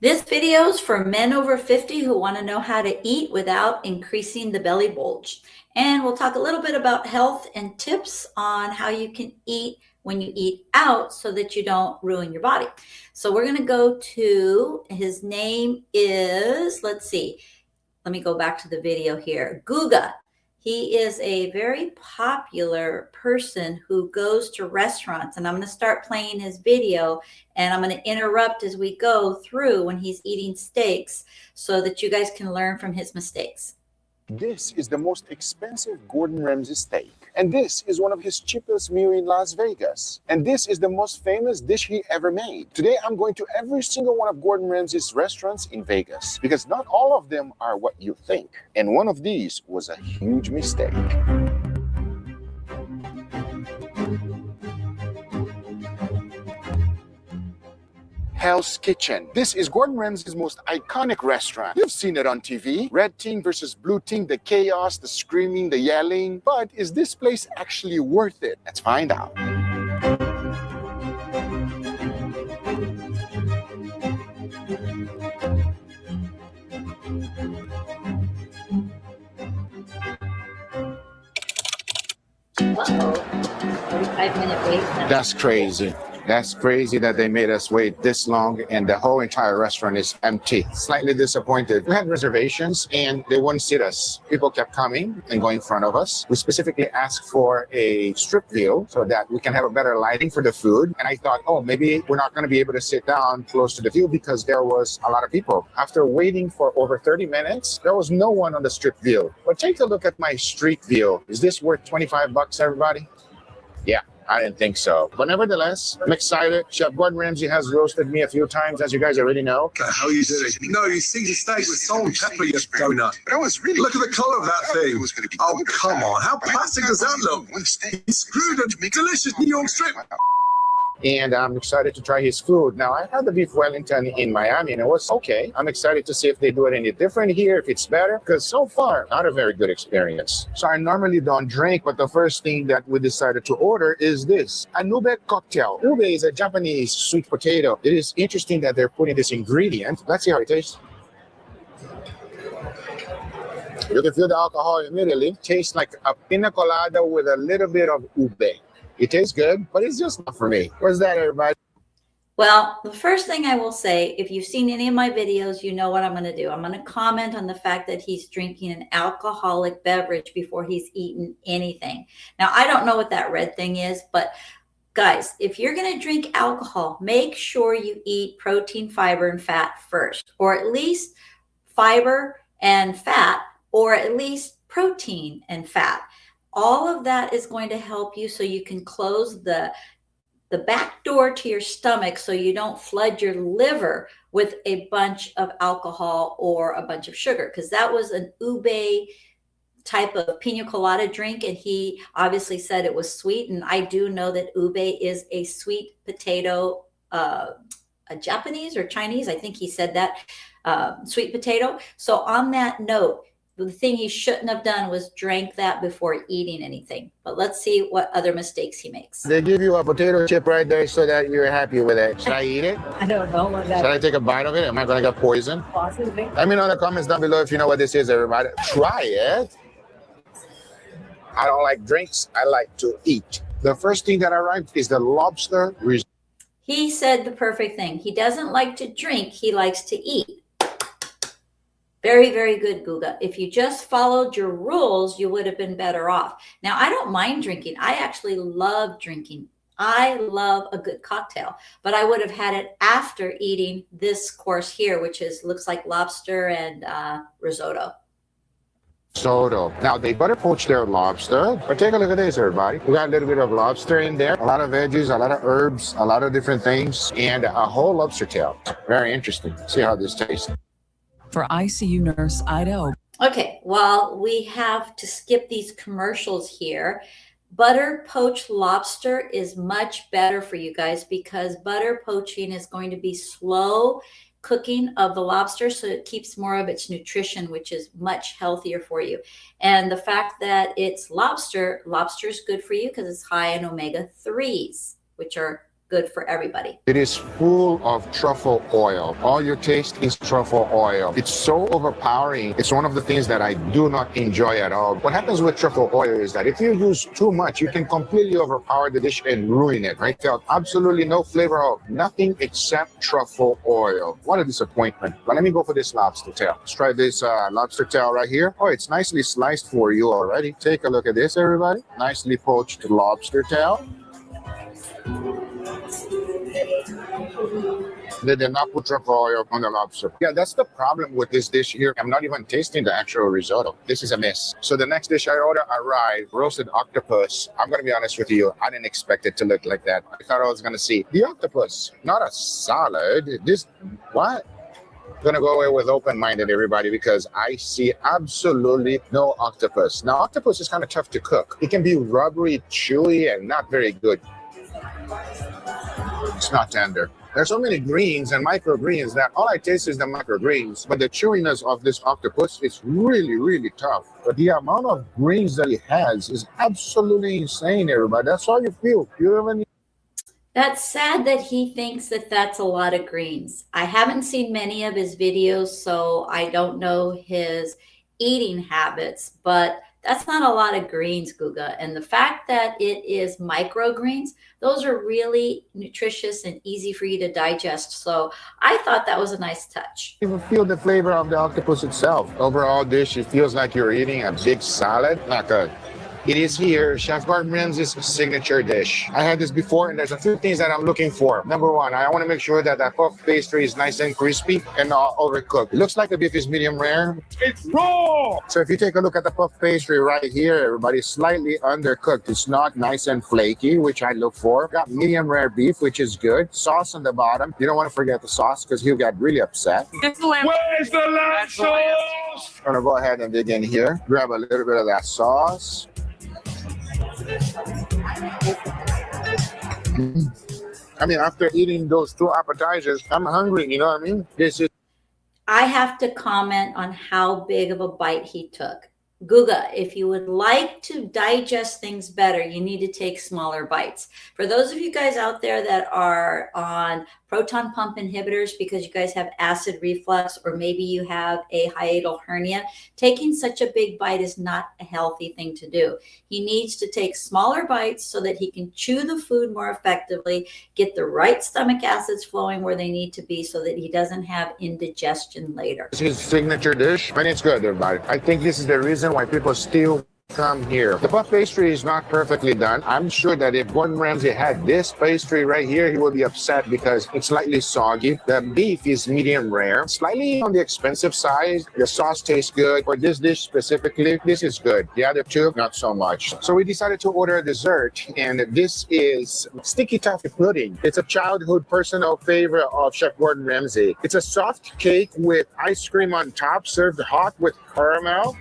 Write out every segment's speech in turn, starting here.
This video is for men over 50 who want to know how to eat without increasing the belly bulge. And we'll talk a little bit about health and tips on how you can eat when you eat out so that you don't ruin your body. So we're going to go to, his name is, let's see, let me go back to the video here, Guga. He is a very popular person who goes to restaurants, and I'm going to start playing his video, and I'm going to interrupt as we go through when he's eating steaks so that you guys can learn from his mistakes. This is the most expensive Gordon Ramsay steak. And this is one of his cheapest meal in Las Vegas. And this is the most famous dish he ever made. Today, I'm going to every single one of Gordon Ramsay's restaurants in Vegas because not all of them are what you think. And one of these was a huge mistake. Hell's Kitchen. This is Gordon Ramsay's most iconic restaurant. You've seen it on TV. Red team versus blue team, the chaos, the screaming, the yelling. But is this place actually worth it? Let's find out. Uh-oh, 45-minute wait. That's crazy. That's crazy that they made us wait this long and the whole entire restaurant is empty. Slightly disappointed. We had reservations and they wouldn't sit us. People kept coming and going in front of us. We specifically asked for a strip view so that we can have a better lighting for the food. And I thought, oh, maybe we're not going to be able to sit down close to the view because there was a lot of people. After waiting for over 30 minutes, there was no one on the strip view. But take a look at my street view. Is this worth 25 bucks, everybody? Yeah. I didn't think so. But nevertheless, I'm excited. Chef Gordon Ramsay has roasted me a few times, as you guys already know. The hell you doing? No, you seasoned steak with salt and pepper, you donut. But I was really look at the colour of that thing. Oh, come on. How plastic does that look? He screwed a delicious New York strip. And I'm excited to try his food. Now, I had the beef Wellington in Miami, and it was okay. I'm excited to see if they do it any different here, if it's better, because so far, not a very good experience. So I normally don't drink, but the first thing that we decided to order is this, an ube cocktail. Ube is a Japanese sweet potato. It is interesting that they're putting this ingredient. Let's see how it tastes. You can feel the alcohol immediately. Tastes like a pina colada with a little bit of ube. It tastes good, but it's just not for me. Where's that, everybody? Well, the first thing I will say, if you've seen any of my videos, you know what I'm going to do. I'm going to comment on the fact that he's drinking an alcoholic beverage before he's eaten anything. Now, I don't know what that red thing is, but guys, if you're going to drink alcohol, make sure you eat protein, fiber, and fat first, or at least fiber and fat, or at least protein and fat. All of that is going to help you so you can close the back door to your stomach so you don't flood your liver with a bunch of alcohol or a bunch of sugar, because that was an ube type of pina colada drink, and he obviously said it was sweet, and I do know that ube is a sweet potato, a Japanese or Chinese, I think he said that, sweet potato. So on that note, the thing he shouldn't have done was drank that before eating anything. But let's see what other mistakes he makes. They give you a potato chip right there so that you're happy with it. Should I eat it? I don't know what that is. Should I take a bite of it? Am I going to get poisoned? Possibly. Let me know in the comments down below if you know what this is, everybody. Try it. I don't like drinks. I like to eat. The first thing that arrived is the lobster. He said the perfect thing. He doesn't like to drink. He likes to eat. Very, very good, Guga. If you just followed your rules, you would have been better off. Now, I don't mind drinking. I actually love drinking. I love a good cocktail, but I would have had it after eating this course here, which looks like lobster and risotto. Soto. Now, they butter poach their lobster. But take a look at this, everybody. We got a little bit of lobster in there, a lot of veggies, a lot of herbs, a lot of different things, and a whole lobster tail. Very interesting. See how this tastes. For ICU nurse Ida. Okay, well, we have to skip these commercials here. Butter poached lobster is much better for you guys because butter poaching is going to be slow cooking of the lobster, so it keeps more of its nutrition, which is much healthier for you. And the fact that it's lobster is good for you because it's high in omega-3s, which are good for everybody. It is full of truffle oil. All you taste is truffle oil. It's so overpowering. It's one of the things that I do not enjoy at all. What happens with truffle oil is that if you use too much, you can completely overpower the dish and ruin it, right? Felt absolutely no flavor of nothing except truffle oil. What a disappointment. But let me go for this lobster tail. Let's try this lobster tail right here. Oh, it's nicely sliced for you already. Take a look at this, everybody. Nicely poached lobster tail. They did not put truffle oil on the lobster. Yeah, that's the problem with this dish here. I'm not even tasting the actual risotto. This is a miss. So the next dish I order arrived, roasted octopus. I'm going to be honest with you. I didn't expect it to look like that. I thought I was going to see the octopus, not a salad. This, what? I'm going to go away with open-minded, everybody, because I see absolutely no octopus. Now, octopus is kind of tough to cook. It can be rubbery, chewy, and not very good. It's not tender. There's so many greens and microgreens that all I taste is the microgreens, but the chewiness of this octopus is really, really tough. But the amount of greens that it has is absolutely insane, everybody. That's all you feel. You even That's sad that he thinks that that's a lot of greens. I haven't seen many of his videos, so I don't know his eating habits, but that's not a lot of greens, Guga. And the fact that it is microgreens, those are really nutritious and easy for you to digest. So I thought that was a nice touch. even feel the flavor of the octopus itself. Overall dish, it feels like you're eating a big salad. Not good. It is here, Chef Gordon Ramsay's signature dish. I had this before, and there's a few things that I'm looking for. Number one, I want to make sure that that puff pastry is nice and crispy and not overcooked. It looks like the beef is medium rare. It's raw! So if you take a look at the puff pastry right here, everybody, slightly undercooked. It's not nice and flaky, which I look for. Got medium rare beef, which is good. Sauce on the bottom. You don't want to forget the sauce because he'll get really upset. Where's the lamb sauce? I'm gonna go ahead and dig in here. Grab a little bit of that sauce. I mean, after eating those two appetizers, I'm hungry, you know what I mean? This is I have to comment on how big of a bite he took. Guga, if you would like to digest things better, you need to take smaller bites. For those of you guys out there that are on proton pump inhibitors because you guys have acid reflux or maybe you have a hiatal hernia, taking such a big bite is not a healthy thing to do. He needs to take smaller bites so that he can chew the food more effectively, get the right stomach acids flowing where they need to be so that he doesn't have indigestion later. his signature dish, and it's good, everybody. I think this is the reason why people still come here. The puff pastry is not perfectly done. I'm sure that if Gordon Ramsay had this pastry right here, he would be upset because it's slightly soggy. The beef is medium rare, slightly on the expensive side. The sauce tastes good. For this dish specifically, this is good. The other two, not so much. So we decided to order a dessert, and this is sticky toffee pudding. It's a childhood personal favorite of Chef Gordon Ramsay. It's a soft cake with ice cream on top, served hot with caramel.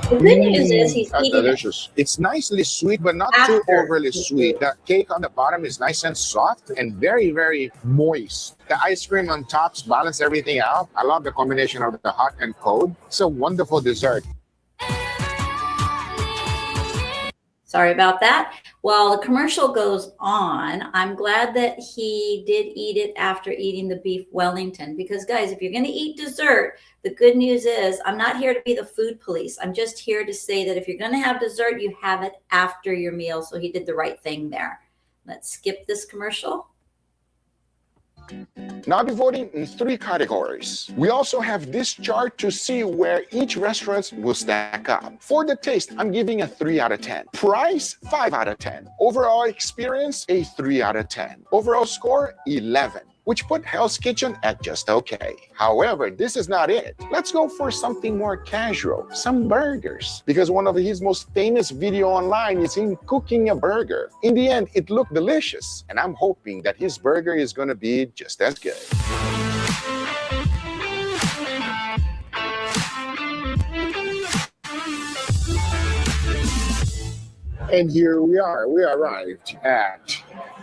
The good news is he's That's eating it. delicious. It's nicely sweet, but not too After. overly sweet. The cake on the bottom is nice and soft and very, very moist. The ice cream on top balance everything out. I love the combination of the hot and cold. It's a wonderful dessert. Sorry about that. While the commercial goes on, I'm glad that he did eat it after eating the beef Wellington. Because guys, if you're going to eat dessert, the good news is I'm not here to be the food police. I'm just here to say that if you're going to have dessert, you have it after your meal. So he did the right thing there. Let's skip this commercial. Now I'll be voting in 3 categories. We also have this chart to see where each restaurant will stack up. For the taste, I'm giving a 3 out of 10. Price, 5 out of 10. Overall experience, a 3 out of 10. Overall score, 11. Which put Hell's Kitchen at just okay. However, this is not it. Let's go for something more casual, some burgers. Because one of his most famous video online is him cooking a burger. In the end, it looked delicious, and I'm hoping that his burger is gonna be just as good. And here we are. We arrived at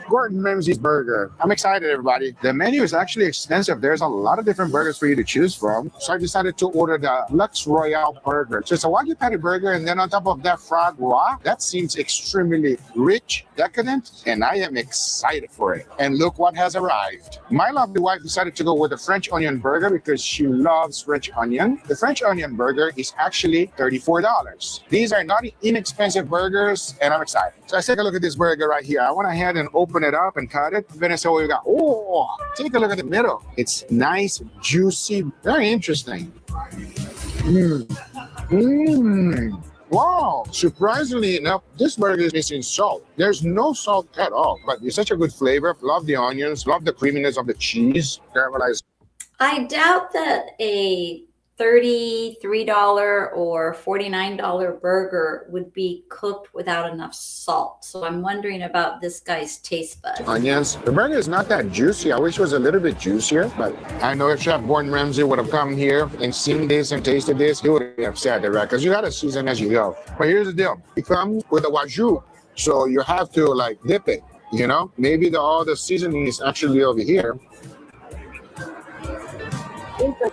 Gordon Ramsay's burger. I'm excited, everybody. The menu is actually extensive. There's a lot of different burgers for you to choose from. So I decided to order the Lux Royale burger. So it's a Wagyu patty burger, and then on top of that, frog raw. That seems extremely rich, decadent, and I am excited for it. And look what has arrived. My lovely wife decided to go with the French onion burger because she loves French onion. The French onion burger is actually $34. These are not inexpensive burgers, and I'm excited. So let's take a look at this burger right here. I went ahead and open it up and cut it. Then I saw what we got. Oh, take a look at the middle. It's nice, juicy, very interesting. Wow, surprisingly enough, this burger is missing salt. There's no salt at all, but it's such a good flavor. Love the onions, love the creaminess of the cheese, caramelized. I doubt that a $33 or $49 burger would be cooked without enough salt. So I'm wondering about this guy's taste buds. Onions. The burger is not that juicy. I wish it was a little bit juicier, but I know if Chef Gordon Ramsay would have come here and seen this and tasted this, he would have said it, right? Because you got to season as you go. But here's the deal. It comes with a Wagyu, so you have to like dip it, you know? Maybe all the seasoning is actually over here.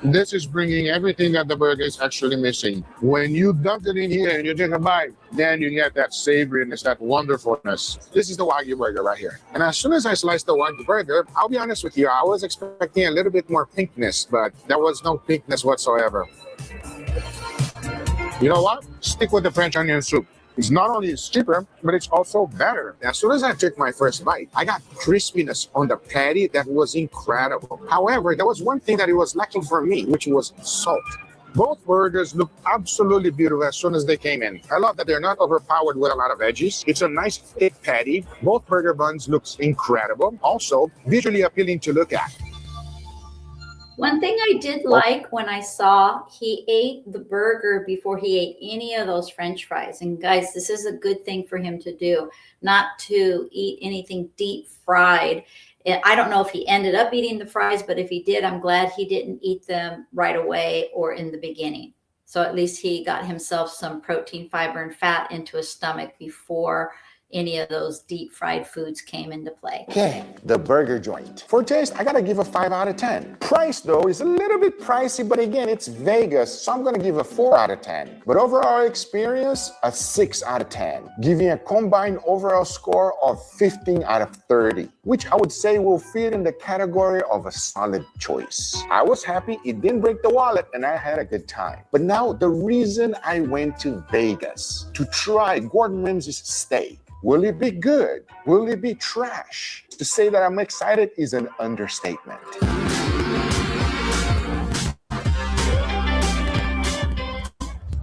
This is bringing everything that the burger is actually missing. When you dunk it in here and you take a bite, then you get that savoriness, that wonderfulness. This is the Wagyu burger right here. And as soon as I sliced the Wagyu burger, I'll be honest with you, I was expecting a little bit more pinkness, but there was no pinkness whatsoever. You know what? Stick with the French onion soup. It's not only cheaper, but it's also better. As soon as I took my first bite, I got crispiness on the patty that was incredible. However, there was one thing that it was lacking for me, which was salt. Both burgers look absolutely beautiful as soon as they came in. I love that they're not overpowered with a lot of veggies. It's a nice thick patty. Both burger buns looks incredible. Also, visually appealing to look at. One thing I did like when I saw he ate the burger before he ate any of those French fries. And guys, this is a good thing for him to do, not to eat anything deep fried. I don't know if he ended up eating the fries, but if he did, I'm glad he didn't eat them right away or in the beginning. So at least he got himself some protein, fiber, and fat into his stomach before any of those deep fried foods came into play. Okay, the burger joint. For taste, I gotta give a 5 out of 10. Price though is a little bit pricey, but again, it's Vegas, so I'm gonna give a 4 out of 10. But overall experience, a 6 out of 10. Giving a combined overall score of 15 out of 30, which I would say will fit in the category of a solid choice. I was happy, it didn't break the wallet, and I had a good time. But now the reason I went to Vegas to try Gordon Ramsay's steak. Will it be good? Will it be trash? To say that I'm excited is an understatement.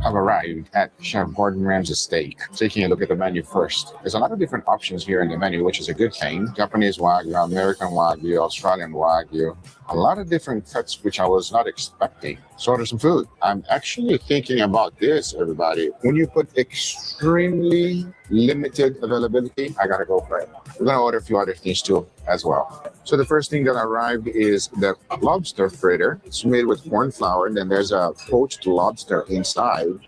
I've arrived at Chef Gordon Ramsay's steak. Taking a look at the menu first. There's a lot of different options here in the menu, which is a good thing. Japanese Wagyu, American Wagyu, Australian Wagyu. A lot of different cuts, which I was not expecting. So order some food. I'm actually thinking about this, everybody. When you put extremely limited availability, I gotta go for it. We're gonna order a few other things too, as well. So the first thing that arrived is the lobster fritter. It's made with corn flour, and then there's a poached lobster inside.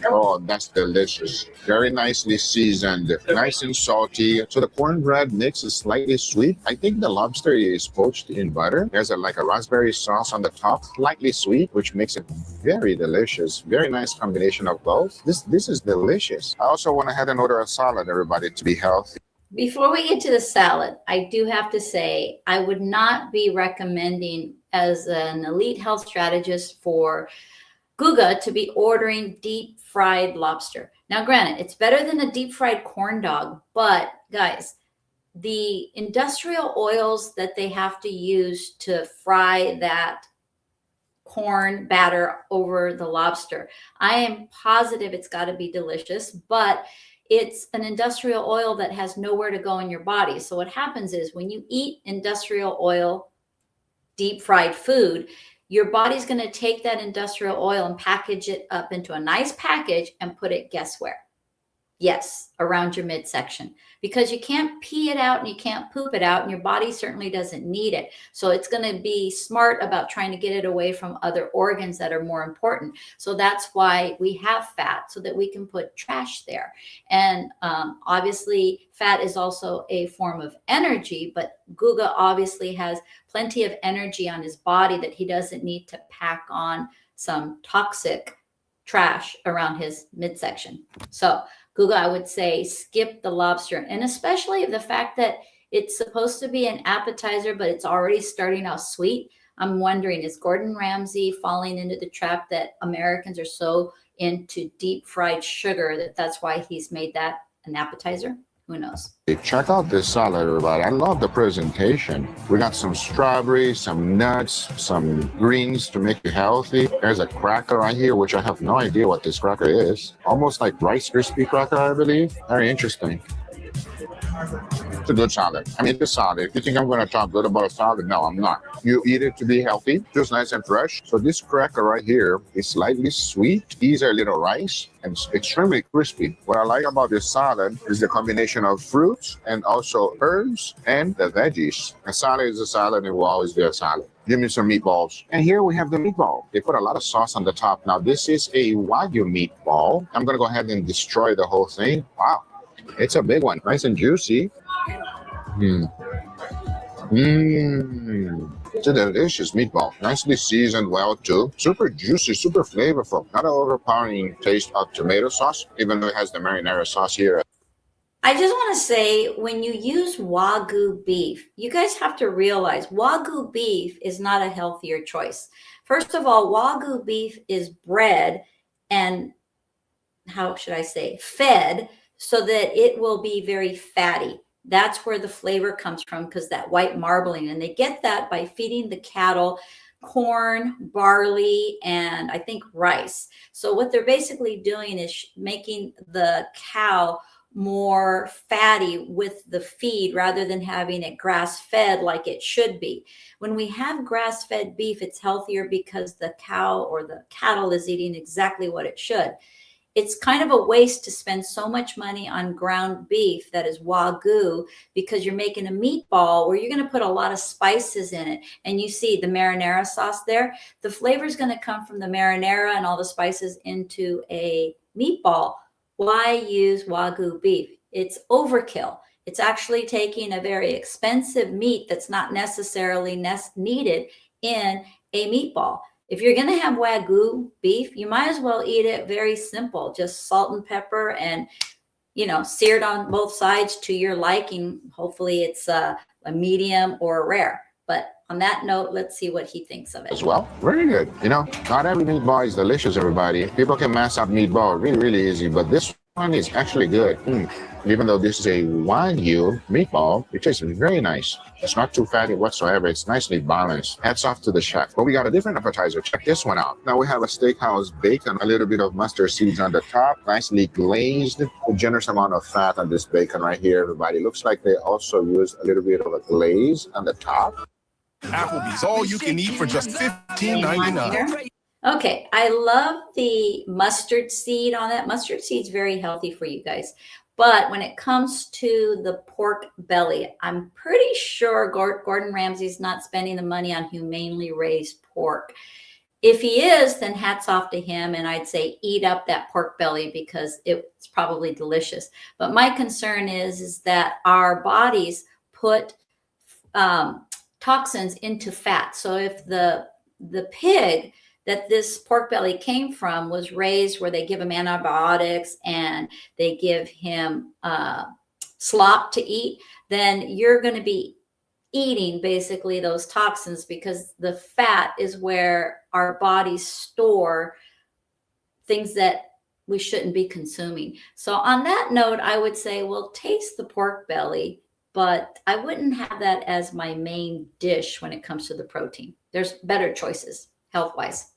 Oh, that's delicious. Very nicely seasoned, nice and salty. So the cornbread mix is slightly sweet. I think the lobster is poached in butter. There's like a raspberry sauce on the top, slightly sweet, which makes it very delicious. Very nice combination of both. This is delicious. I also went ahead and order a salad, everybody, to be healthy. Before we get to the salad, I do have to say I would not be recommending as an elite health strategist for Guga to be ordering deep fried lobster. Now, granted, it's better than a deep fried corn dog, but guys, the industrial oils that they have to use to fry that corn batter over the lobster, I am positive it's got to be delicious, but it's an industrial oil that has nowhere to go in your body. So what happens is when you eat industrial oil, deep fried food, your body's going to take that industrial oil and package it up into a nice package and put it, guess where? Yes, around your midsection, because you can't pee it out and you can't poop it out, and your body certainly doesn't need it. So it's going to be smart about trying to get it away from other organs that are more important. So that's why we have fat, so that we can put trash there. And obviously, fat is also a form of energy, but Guga obviously has plenty of energy on his body that he doesn't need to pack on some toxic trash around his midsection. So Guga, I would say skip the lobster, and especially the fact that it's supposed to be an appetizer, but it's already starting out sweet. I'm wondering, is Gordon Ramsay falling into the trap that Americans are so into deep fried sugar that that's why he's made that an appetizer? Who knows? Check out this salad, everybody. I love the presentation. We got some strawberries, some nuts, some greens to make you healthy. There's a cracker right here, which I have no idea what this cracker is. Almost like Rice Krispie cracker, I believe. Very interesting. It's a good salad. I mean, it's solid. If you think I'm going to talk good about a salad, no, I'm not. You eat it to be healthy, just nice and fresh. So this cracker right here is slightly sweet. These are little rice and it's extremely crispy. What I like about this salad is the combination of fruits and also herbs and the veggies. A salad is a salad and will always be a salad. Give me some meatballs. And here we have the meatball. They put a lot of sauce on the top. Now, this is a Wagyu meatball. I'm going to go ahead and destroy the whole thing. Wow. It's a big one. Nice and juicy. It's a delicious meatball. Nicely seasoned well too. Super juicy, super flavorful. Not an overpowering taste of tomato sauce, even though it has the marinara sauce here. I just want to say, when you use Wagyu beef, you guys have to realize Wagyu beef is not a healthier choice. First of all, Wagyu beef is bred and, how should I say, fed so that it will be very fatty. That's where the flavor comes from, because that white marbling, and they get that by feeding the cattle corn, barley, and I think rice. So what they're basically doing is making the cow more fatty with the feed rather than having it grass-fed like it should be. When we have grass-fed beef, it's healthier because the cow or the cattle is eating exactly what it should. It's kind of a waste to spend so much money on ground beef that is Wagyu, because you're making a meatball where you're going to put a lot of spices in it. And you see the marinara sauce there. The flavor is going to come from the marinara and all the spices into a meatball. Why use Wagyu beef? It's overkill. It's actually taking a very expensive meat that's not necessarily needed in a meatball. If you're going to have Wagyu beef, you might as well eat it very simple, just salt and pepper and, seared on both sides to your liking. Hopefully it's a medium or a rare. But on that note, let's see what he thinks of it. As well, very good. Not every meatball is delicious, everybody. People can mess up meatball really, really easy, but this one is actually good. Even though this is a Wagyu meatball, it tastes very nice. It's not too fatty whatsoever. It's nicely balanced. Hats off to the chef. But we got a different appetizer. Check this one out. Now we have a steakhouse bacon, a little bit of mustard seeds on the top, nicely glazed. A generous amount of fat on this bacon right here, everybody. Looks like they also used a little bit of a glaze on the top. Applebee's, all you can eat for just $15.99. Okay, I love the mustard seed on that. Mustard seed's very healthy for you guys. But when it comes to the pork belly, I'm pretty sure Gordon Ramsay's not spending the money on humanely raised pork. If he is, then hats off to him. And I'd say eat up that pork belly because it's probably delicious. But my concern is that our bodies put toxins into fat. So if the pig that this pork belly came from was raised where they give him antibiotics and they give him slop to eat, then you're going to be eating basically those toxins, because the fat is where our bodies store things that we shouldn't be consuming. So on that note, I would say, well, taste the pork belly, but I wouldn't have that as my main dish when it comes to the protein. There's better choices health-wise.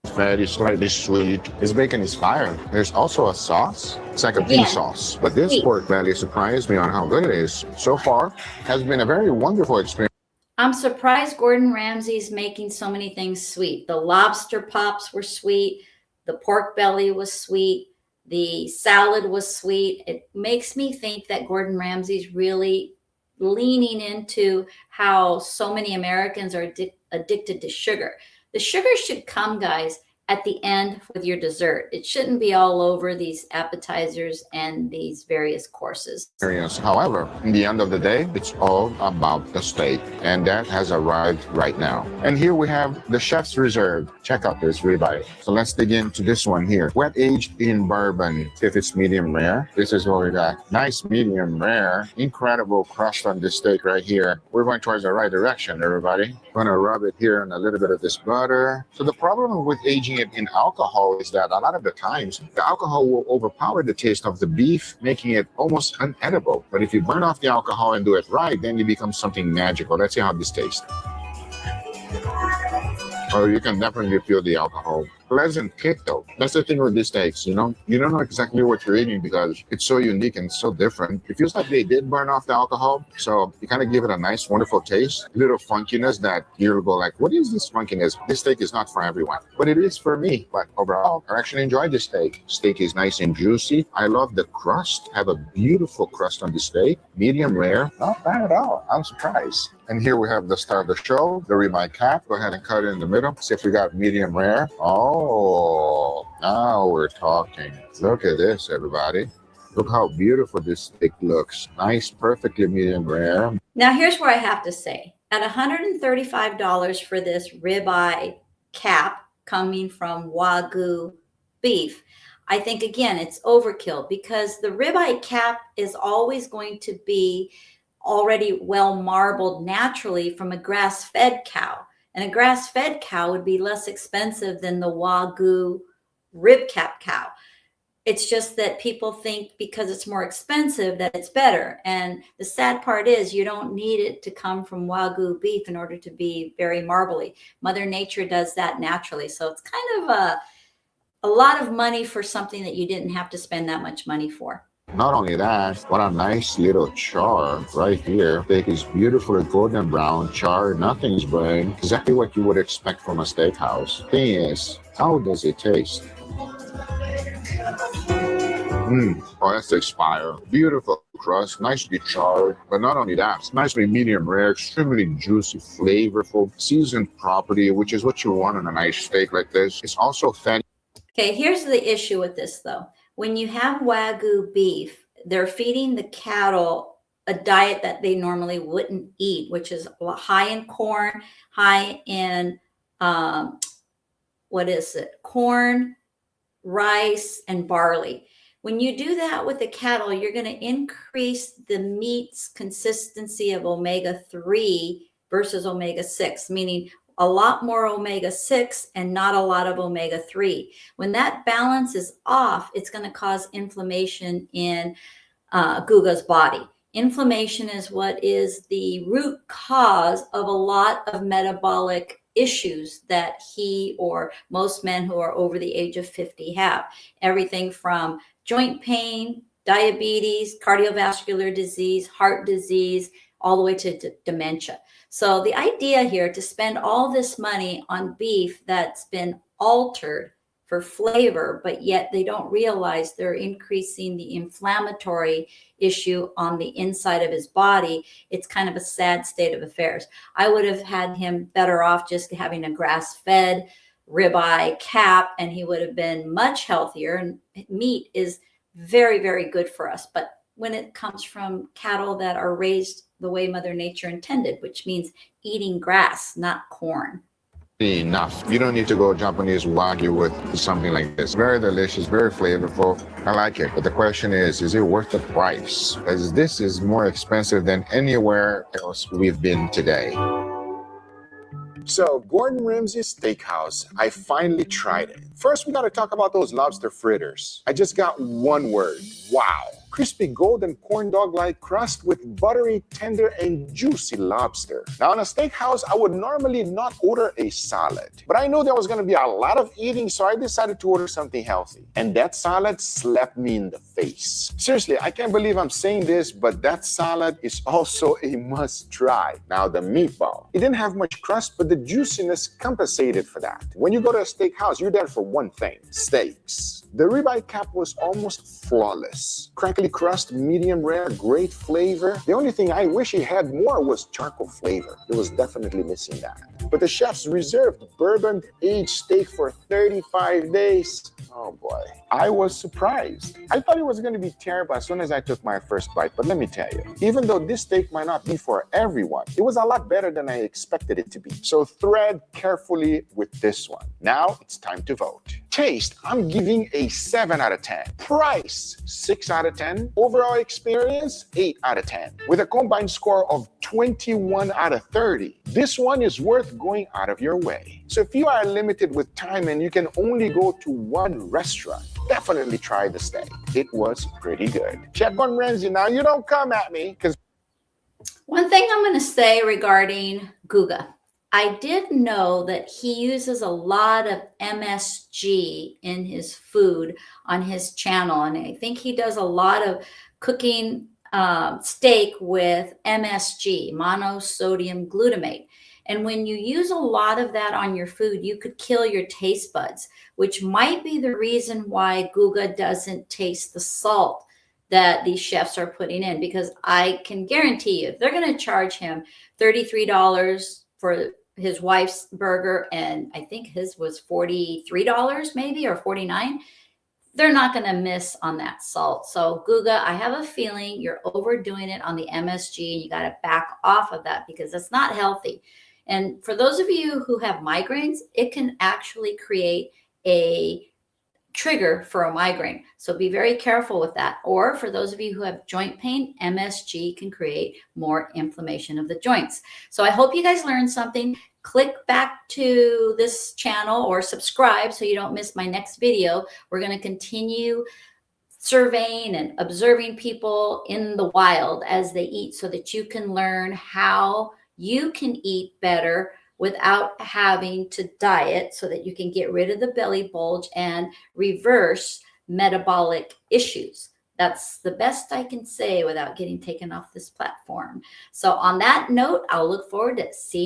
Fatty, slightly sweet. This bacon is fire. There's also a sauce. It's like a beef sauce. But this pork belly surprised me on how good it is. So far, has been a very wonderful experience. I'm surprised Gordon Ramsay's making so many things sweet. The lobster pops were sweet. The pork belly was sweet. The salad was sweet. It makes me think that Gordon Ramsay's really leaning into how so many Americans are addicted to sugar. The sugar should come, guys, at the end with your dessert. It shouldn't be all over these appetizers and these various courses. However, in the end of the day, it's all about the steak, and that has arrived right now. And here we have the chef's reserve. Check out this ribeye. So let's dig into this one here. Wet aged in bourbon. If it's medium rare, this is what we got. Nice medium rare. Incredible crust on this steak right here. We're going towards the right direction, everybody. Gonna rub it here in a little bit of this butter. So the problem with aging it in alcohol is that a lot of the times the alcohol will overpower the taste of the beef, making it almost unedible. But if you burn off the alcohol and do it right, then it becomes something magical. Let's see how this tastes. Oh, you can definitely feel the alcohol. Pleasant kick though. That's the thing with these steaks, you know? You don't know exactly what you're eating because it's so unique and so different. It feels like they did burn off the alcohol, so you kind of give it a nice, wonderful taste. A little funkiness that you'll go like, what is this funkiness? This steak is not for everyone, but it is for me. But overall, I actually enjoyed this steak. Steak is nice and juicy. I love the crust. I have a beautiful crust on the steak. Medium rare. Not bad at all. I'm surprised. And here we have the star of the show, the ribeye cap. Go ahead and cut it in the middle. See if we got medium rare. Oh, now we're talking. Look at this, everybody. Look how beautiful this steak looks. Nice, perfectly medium rare. Now, here's where I have to say, at $135 for this ribeye cap coming from Wagyu beef, I think, again, it's overkill because the ribeye cap is always going to be already well marbled naturally from a grass-fed cow. And a grass-fed cow would be less expensive than the Wagyu rib cap cow. It's just that people think because it's more expensive that it's better. And the sad part is you don't need it to come from Wagyu beef in order to be very marbly. Mother Nature does that naturally. So it's kind of a lot of money for something that you didn't have to spend that much money for. Not only that, what a nice little char right here. Steak is beautiful golden brown char, nothing's burned. Exactly what you would expect from a steakhouse. Thing is, how does it taste? Oh, that's the fire. Beautiful crust, nicely charred. But not only that, it's nicely medium rare, extremely juicy, flavorful, seasoned properly, which is what you want on a nice steak like this. It's also fatty. Okay, here's the issue with this though. When you have Wagyu beef, they're feeding the cattle a diet that they normally wouldn't eat, which is high in corn, high in, corn, rice, and barley. When you do that with the cattle, you're going to increase the meat's consistency of omega-3 versus omega-6, meaning a lot more omega-6 and not a lot of omega-3. When that balance is off, it's going to cause inflammation in Guga's body. Inflammation is what is the root cause of a lot of metabolic issues that he or most men who are over the age of 50 have. Everything from joint pain, diabetes, cardiovascular disease, heart disease, all the way to dementia. So the idea here to spend all this money on beef that's been altered for flavor, but yet they don't realize they're increasing the inflammatory issue on the inside of his body. It's kind of a sad state of affairs. I would have had him better off just having a grass-fed ribeye cap, and he would have been much healthier. And meat is very, very good for us. But when it comes from cattle that are raised the way Mother Nature intended, which means eating grass, not corn. Enough. You don't need to go Japanese Wagyu with something like this. Very delicious, very flavorful. I like it. But the question is it worth the price? Because this is more expensive than anywhere else we've been today. So, Gordon Ramsay's Steakhouse, I finally tried it. First, we got to talk about those lobster fritters. I just got one word. Wow. crispy golden corn dog-like crust with buttery, tender, and juicy lobster. Now, in a steakhouse, I would normally not order a salad, but I knew there was going to be a lot of eating, so I decided to order something healthy. And that salad slapped me in the face. Seriously, I can't believe I'm saying this, but that salad is also a must-try. Now, the meatball. It didn't have much crust, but the juiciness compensated for that. When you go to a steakhouse, you're there for one thing: steaks. The ribeye cap was almost flawless. Crackly crust, medium rare, great flavor. The only thing I wish it had more was charcoal flavor. It was definitely missing that. But the chefs reserved bourbon-aged steak for 35 days. Oh boy, I was surprised. I thought it was going to be terrible as soon as I took my first bite, but let me tell you, even though this steak might not be for everyone, it was a lot better than I expected it to be. So thread carefully with this one. Now it's time to vote. Taste, I'm giving a 7 out of 10. Price, 6 out of 10. Overall experience, 8 out of 10. With a combined score of 21 out of 30. This one is worth going out of your way. So if you are limited with time and you can only go to one restaurant, definitely try the steak. It was pretty good. Check on Ramsay. Now you don't come at me because... One thing I'm going to say regarding Guga, I did know that he uses a lot of MSG in his food on his channel. And I think he does a lot of cooking steak with MSG, monosodium glutamate. And when you use a lot of that on your food, you could kill your taste buds, which might be the reason why Guga doesn't taste the salt that these chefs are putting in, because I can guarantee you, if they're going to charge him $33 for his wife's burger, and I think his was $43 maybe, or $49, they're not going to miss on that salt. So Guga, I have a feeling you're overdoing it on the MSG, and you got to back off of that because it's not healthy. And for those of you who have migraines, it can actually create a trigger for a migraine. So be very careful with that. Or for those of you who have joint pain, MSG can create more inflammation of the joints. So I hope you guys learned something. Click back to this channel or subscribe so you don't miss my next video. We're going to continue surveying and observing people in the wild as they eat so that you can learn how you can eat better without having to diet, so that you can get rid of the belly bulge and reverse metabolic issues. That's the best I can say without getting taken off this platform. So on that note, I'll look forward to seeing